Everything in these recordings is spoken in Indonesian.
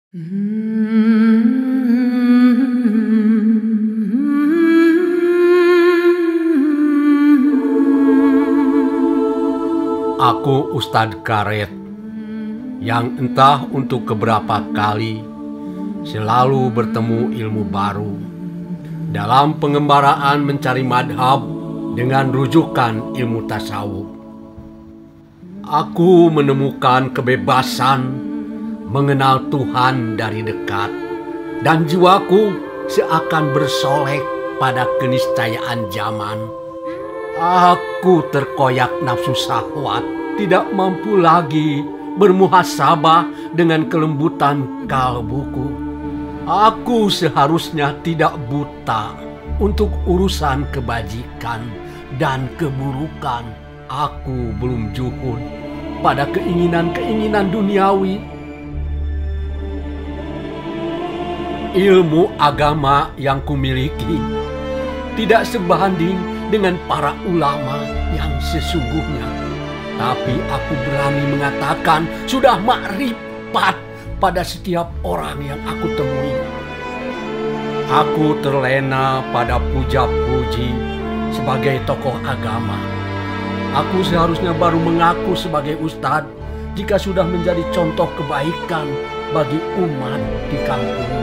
Aku Ustadz Karet yang entah untuk keberapa kali selalu bertemu ilmu baru dalam pengembaraan mencari madhab dengan rujukan ilmu tasawuf. Aku menemukan kebebasan mengenal Tuhan dari dekat, dan jiwaku seakan bersolek pada keniscayaan zaman. Aku terkoyak nafsu syahwat, tidak mampu lagi bermuhasabah dengan kelembutan kalbuku. Aku seharusnya tidak buta untuk urusan kebajikan dan keburukan. Aku belum juhud pada keinginan-keinginan duniawi. Ilmu agama yang kumiliki tidak sebanding dengan para ulama yang sesungguhnya. Tapi aku berani mengatakan sudah makrifat pada setiap orang yang aku temui. Aku terlena pada puja-puji sebagai tokoh agama. Aku seharusnya baru mengaku sebagai ustadz jika sudah menjadi contoh kebaikan bagi umat di kampungku.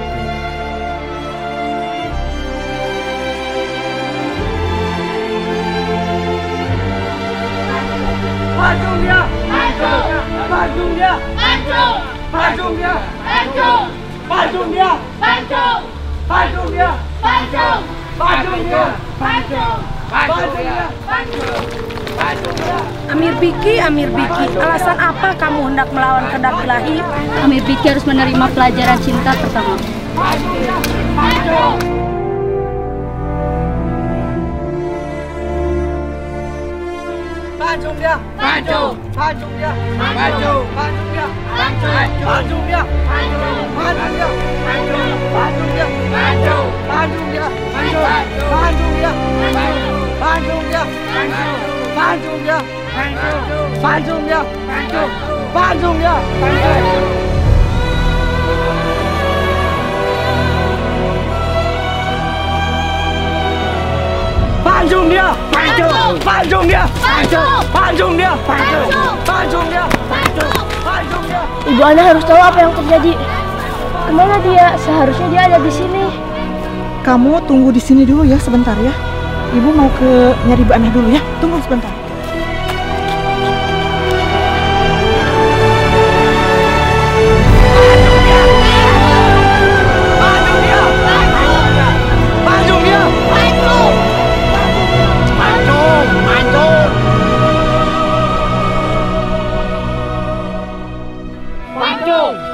Maju dia! Maju! Maju dia! Maju! Maju dia! Maju! Maju dia! Maju! Maju dia! Maju! Maju dia! Maju! Maju dia! Maju! Maju dia! Amir Biki, alasan apa kamu hendak melawan kehendak ilahi? Amir Biki harus menerima pelajaran cinta pertama. Maju dia! Maju! Maju dia! Maju! Maju dia! Maju! Maju dia! Maju! Maju dia! Maju! Maju dia! Maju! Maju dia! Maju! Maju dia! Maju! Maju dia! Maju dia! Maju dia! Maju dia! Maju dia! Panjung dia! Panjung! Panjung dia! Panjung! Panjung dia! Panjung! Panjung dia! Panjung dia! Ibu Ana harus tahu apa yang terjadi. Kemana dia? Seharusnya dia ada di sini. Kamu tunggu di sini dulu ya sebentar ya. Ibu mau ke nyari Bu Ana dulu ya. Tunggu sebentar.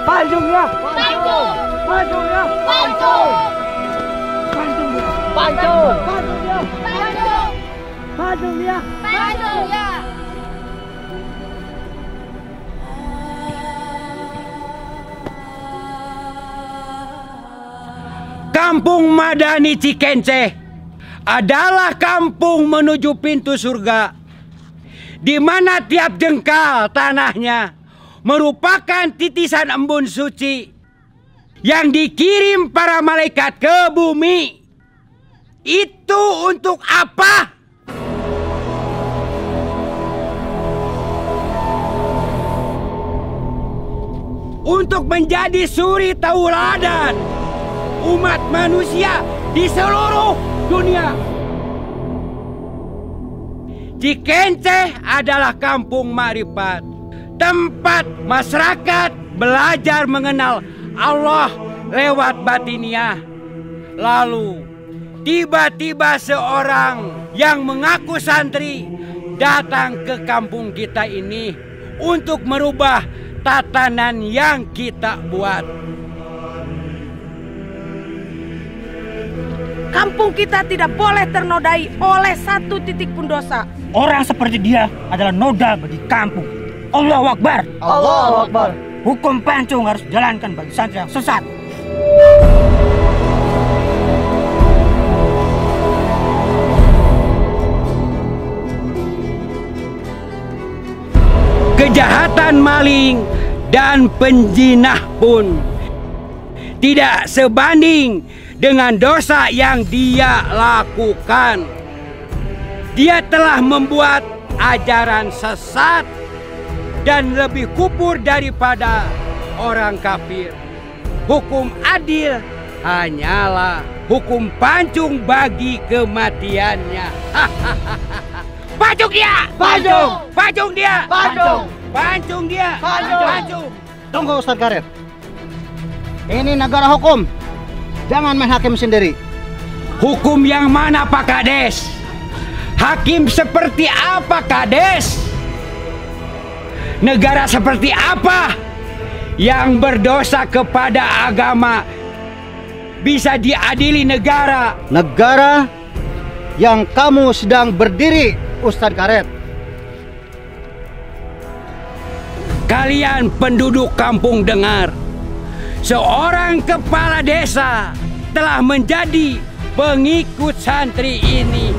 Panjung dia! Panjung! Panjung dia! Panjung! Panjung dia! Panjung! Panjung dia! Panjung! Panjung dia! Panjung dia! Kampung Madani Cikenceh adalah kampung menuju pintu surga, di mana tiap jengkal tanahnya merupakan titisan embun suci yang dikirim para malaikat ke bumi. Itu untuk apa? Untuk menjadi suri tauladan umat manusia di seluruh dunia. Cikenceh adalah kampung makrifat, tempat masyarakat belajar mengenal Allah lewat batiniah. Lalu tiba-tiba seorang yang mengaku santri datang ke kampung kita ini untuk merubah tatanan yang kita buat. Kampung kita tidak boleh ternodai oleh satu titik pun dosa. Orang seperti dia adalah noda bagi kampung. Allahu Akbar. Allahu Akbar. Hukum pancung harus dijalankan bagi santri yang sesat. Kejahatan maling dan penjinah pun tidak sebanding dengan dosa yang dia lakukan. Dia telah membuat ajaran sesat dan lebih kubur daripada orang kafir. Hukum adil hanyalah hukum pancung bagi kematiannya. Pancung dia! Pancung! Pancung dia! Pancung! Pancung dia! Pancung! Tunggu Ustaz Karet. Ini negara hukum. Jangan main hakim sendiri. Hukum yang mana Pak Kades? Hakim seperti apa Kades? Negara seperti apa yang berdosa kepada agama bisa diadili negara? Negara yang kamu sedang berdiri, Ustaz Karet. Kalian penduduk kampung dengar, seorang kepala desa telah menjadi pengikut santri ini.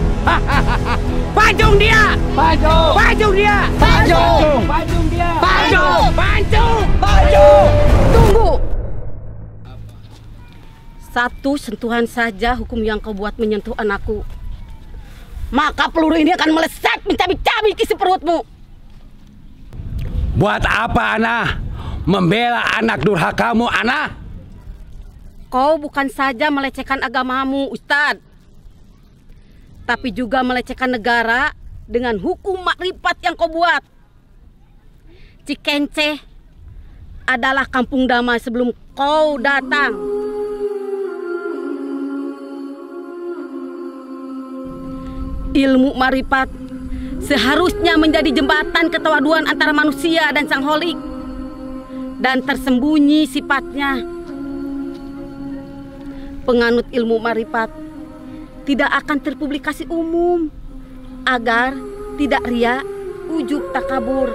Pancung dia! Pancung! Pancung dia! Pancung! Pancung dia! Pancung! Pancung! Pancung! Tunggu! Satu sentuhan saja hukum yang kau buat menyentuh anakku, maka peluru ini akan melesat mencabik-cabik isi perutmu. Buat apa Ana membela anak durhakamu, Ana? Kau bukan saja melecehkan agamamu, Ustadz, tapi juga melecehkan negara dengan hukum makrifat yang kau buat. Cikenceh adalah kampung damai sebelum kau datang. Ilmu makrifat seharusnya menjadi jembatan ketawaduan antara manusia dan sang holik, dan tersembunyi sifatnya. Penganut ilmu makrifat tidak akan terpublikasi umum agar tidak riya, ujub, takabur.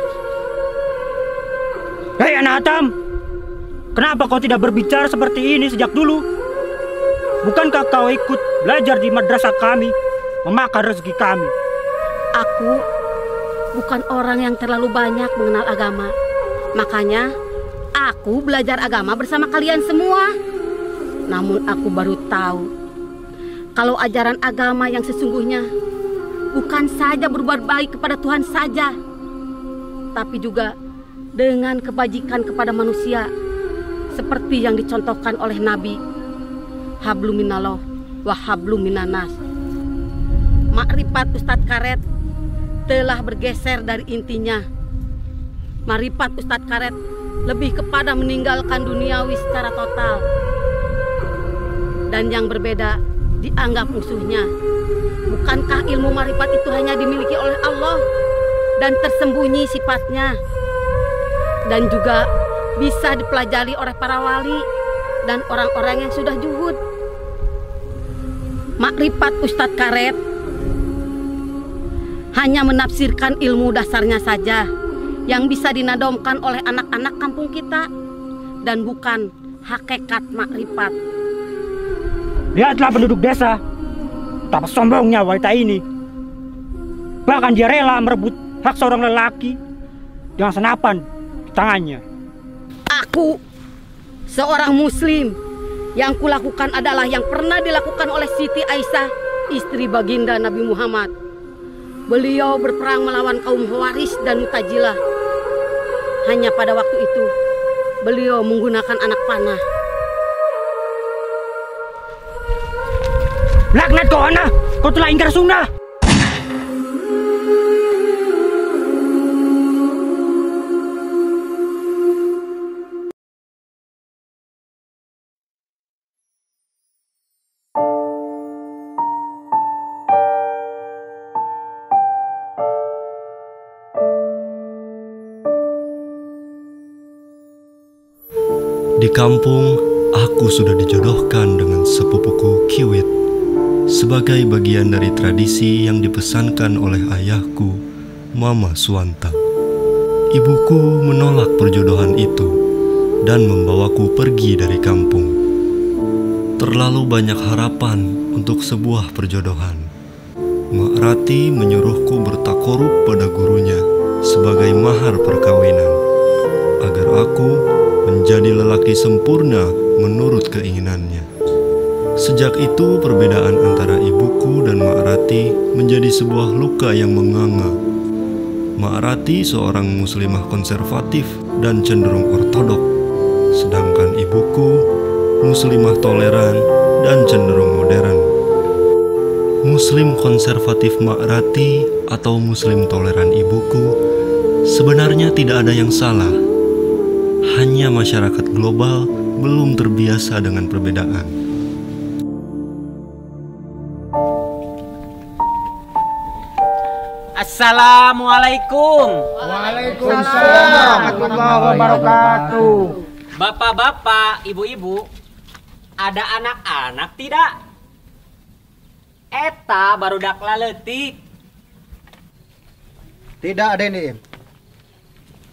Hei anak Atam, kenapa kau tidak berbicara seperti ini sejak dulu? Bukankah kau ikut belajar di madrasah kami, memakan rezeki kami? Aku bukan orang yang terlalu banyak mengenal agama, makanya aku belajar agama bersama kalian semua. Namun aku baru tahu kalau ajaran agama yang sesungguhnya bukan saja berbuat baik kepada Tuhan saja, tapi juga dengan kebajikan kepada manusia, seperti yang dicontohkan oleh Nabi. Hablum minallah wa hablum minanas. Makrifat Ustadz Karet telah bergeser dari intinya. Makrifat Ustadz Karet lebih kepada meninggalkan duniawi secara total. Dan yang berbeda dianggap musuhnya. Bukankah ilmu makrifat itu hanya dimiliki oleh Allah dan tersembunyi sifatnya, dan juga bisa dipelajari oleh para wali dan orang-orang yang sudah zuhud? Makrifat Ustadz Karet hanya menafsirkan ilmu dasarnya saja yang bisa dinadomkan oleh anak-anak kampung kita, dan bukan hakikat makrifat. Lihatlah penduduk desa, betapa sombongnya wanita ini. Bahkan dia rela merebut hak seorang lelaki dengan senapan di tangannya. Aku seorang muslim, yang kulakukan adalah yang pernah dilakukan oleh Siti Aisyah, istri baginda Nabi Muhammad. Beliau berperang melawan kaum Khawarij dan Mu'tazilah. Hanya pada waktu itu beliau menggunakan anak panah. Laknat kau Ana, kau telah ingkar sunnah. Di kampung, aku sudah dijodohkan dengan sepupuku Kiwit sebagai bagian dari tradisi yang dipesankan oleh ayahku, Mama Suwanta. Ibuku menolak perjodohan itu dan membawaku pergi dari kampung. Terlalu banyak harapan untuk sebuah perjodohan. Mak Rati menyuruhku bertakorup pada gurunya sebagai mahar perkawinan, agar aku menjadi lelaki sempurna menurut keinginannya. Sejak itu perbedaan antara ibuku dan Mak Rati menjadi sebuah luka yang menganga. Mak Rati seorang muslimah konservatif dan cenderung ortodok, sedangkan ibuku muslimah toleran dan cenderung modern. Muslim konservatif Mak Rati atau muslim toleran ibuku sebenarnya tidak ada yang salah. Hanya masyarakat global belum terbiasa dengan perbedaan. Assalamualaikum. Waalaikumsalam warahmatullahi wabarakatuh. Bapak-bapak, ibu-ibu, ada anak-anak tidak? Eta barudak laletik. Tidak, Aden Iim.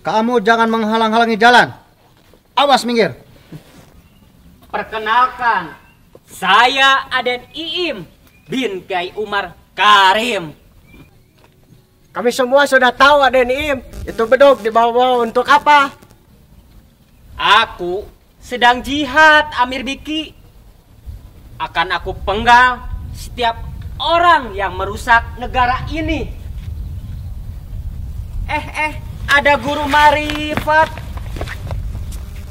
Kamu jangan menghalang-halangi jalan. Awas minggir. Perkenalkan, saya Aden Iim bin Kiai Umar Karim. Kami semua sudah tahu Aden Iim. Itu beduk dibawa untuk apa? Aku sedang jihad, Amir Biki. Akan aku penggal setiap orang yang merusak negara ini. Ada guru marifat.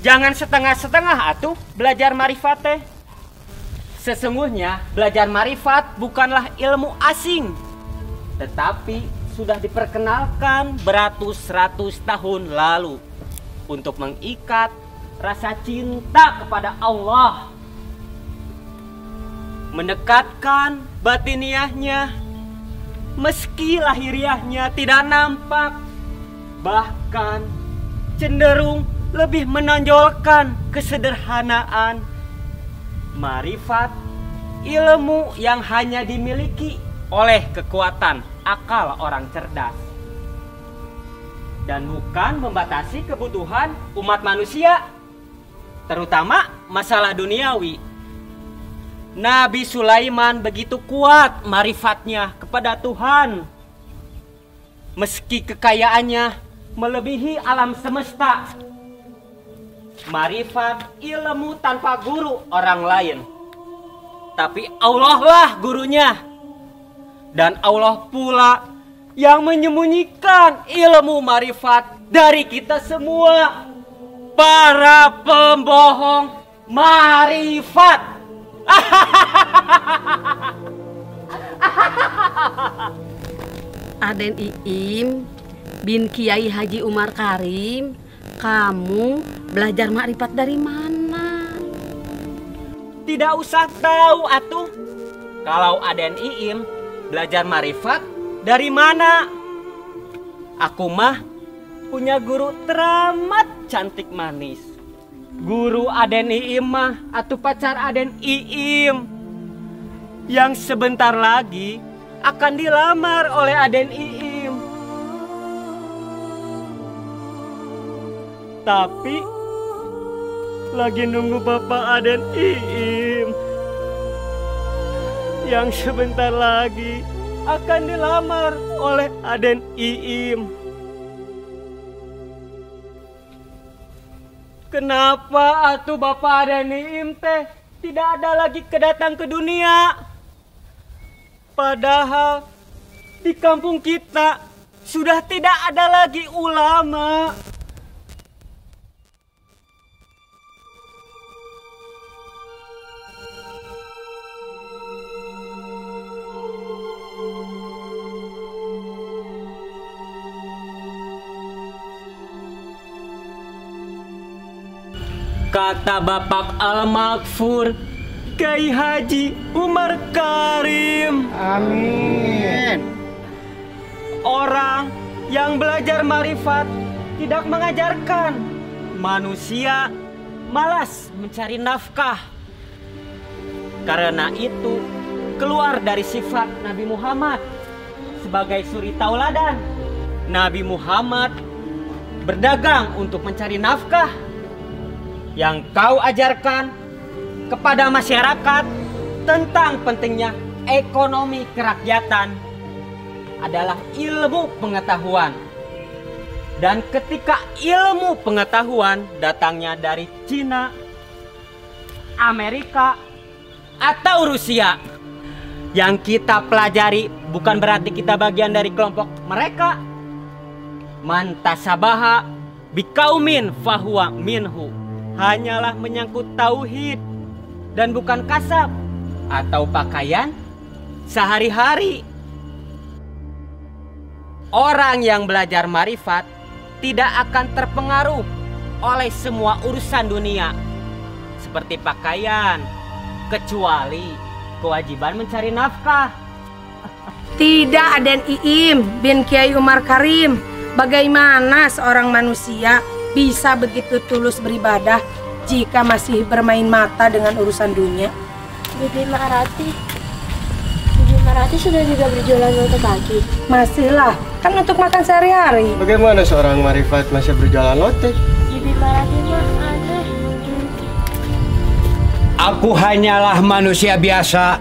Jangan setengah-setengah atuh belajar marifat teh. Sesungguhnya belajar marifat bukanlah ilmu asing, tetapi sudah diperkenalkan beratus-ratus tahun lalu untuk mengikat rasa cinta kepada Allah, mendekatkan batiniahnya meski lahiriahnya tidak nampak, bahkan cenderung lebih menonjolkan kesederhanaan. Marifat, ilmu yang hanya dimiliki oleh kekuatan akal orang cerdas dan bukan membatasi kebutuhan umat manusia, terutama masalah duniawi. Nabi Sulaiman begitu kuat marifatnya kepada Tuhan, meski kekayaannya melebihi alam semesta. Marifat ilmu tanpa guru orang lain, tapi Allah lah gurunya. Dan Allah pula yang menyembunyikan ilmu marifat dari kita semua, para pembohong marifat. Aden Iim bin Kiai Haji Umar Karim, kamu belajar makrifat dari mana? Tidak usah tahu atuh. Kalau Aden Iim belajar marifat dari mana? Aku mah punya guru teramat cantik manis. Guru Aden Iim mah atuh pacar Aden Iim yang sebentar lagi akan dilamar oleh Aden Iim. Tapi lagi nunggu Bapak Aden Iim yang sebentar lagi akan dilamar oleh Aden Iim. Kenapa atuh Bapak Aden Iim teh tidak ada lagi kedatang ke dunia? Padahal di kampung kita sudah tidak ada lagi ulama. Kata Bapak Al-Makfur Kiai Haji Umar Karim. Amin. Orang yang belajar marifat tidak mengajarkan manusia malas mencari nafkah. Karena itu keluar dari sifat Nabi Muhammad sebagai suri tauladan. Nabi Muhammad berdagang untuk mencari nafkah. Yang kau ajarkan kepada masyarakat tentang pentingnya ekonomi kerakyatan adalah ilmu pengetahuan Dan ketika ilmu pengetahuan datangnya dari Cina, Amerika, atau Rusia, yang kita pelajari bukan berarti kita bagian dari kelompok mereka. Mantasabaha bikaumin fahuwa minhu, hanyalah menyangkut tauhid dan bukan kasab atau pakaian sehari-hari. Orang yang belajar marifat tidak akan terpengaruh oleh semua urusan dunia seperti pakaian, kecuali kewajiban mencari nafkah. Tidak, Aden Iim bin Kiai Umar Karim. Bagaimana seorang manusia bisa begitu tulus beribadah jika masih bermain mata dengan urusan dunia? Bibi Marati sudah juga berjualan lote kaki? Masihlah, kan untuk makan sehari-hari. Bagaimana seorang marifat masih berjualan lote? Bibi Marati mah aneh. Aku hanyalah manusia biasa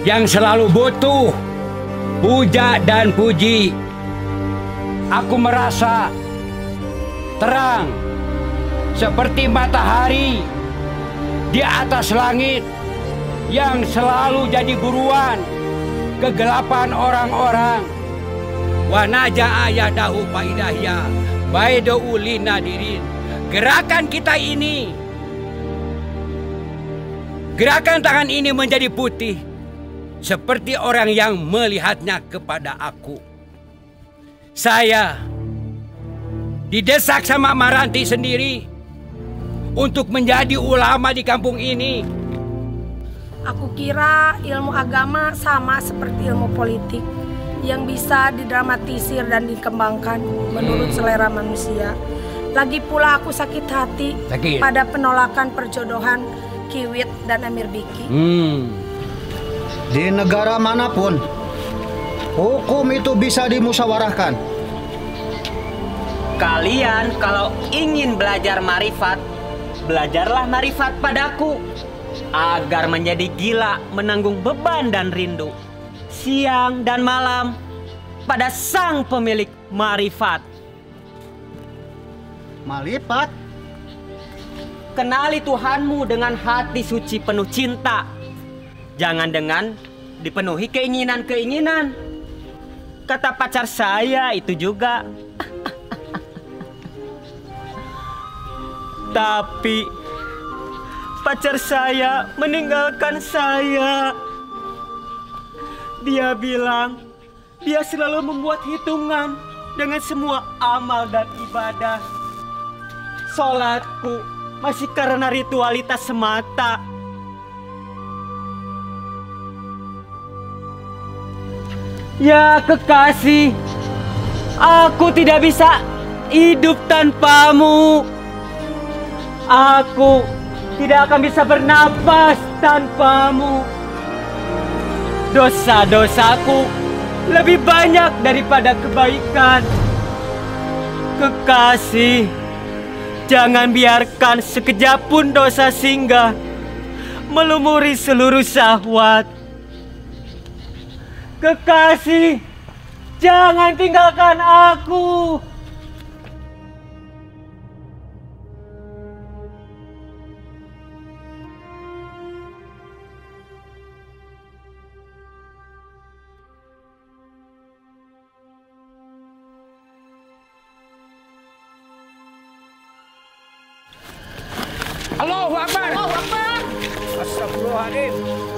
yang selalu butuh puja dan puji. Aku merasa terang seperti matahari di atas langit yang selalu jadi buruan kegelapan orang-orang. Wa naja'a yadahu faidahya baidu linadirin. Gerakan kita ini, gerakan tangan ini menjadi putih seperti orang yang melihatnya kepada aku. Saya didesak sama Maranti sendiri untuk menjadi ulama di kampung ini. Aku kira ilmu agama sama seperti ilmu politik yang bisa didramatisir dan dikembangkan menurut selera manusia. Lagi pula aku sakit hati pada penolakan perjodohan Kiwit dan Amir Biki. Di negara manapun, hukum itu bisa dimusyawarahkan. Kalian kalau ingin belajar marifat, belajarlah marifat padaku, agar menjadi gila menanggung beban dan rindu siang dan malam pada sang pemilik marifat. Marifat? Kenali Tuhanmu dengan hati suci penuh cinta. Jangan dengan dipenuhi keinginan-keinginan. Kata pacar saya itu juga. Tapi pacar saya meninggalkan saya. Dia bilang dia selalu membuat hitungan dengan semua amal dan ibadah. Sholatku masih karena ritualitas semata. Ya kekasih, aku tidak bisa hidup tanpamu. Aku tidak akan bisa bernapas tanpamu. Dosa-dosaku lebih banyak daripada kebaikan. Kekasih, jangan biarkan sekejap pun dosa singgah melumuri seluruh syahwat. Kekasih, jangan tinggalkan aku. Allahu Akbar. Allahu Akbar. Astagfirullahaladzim.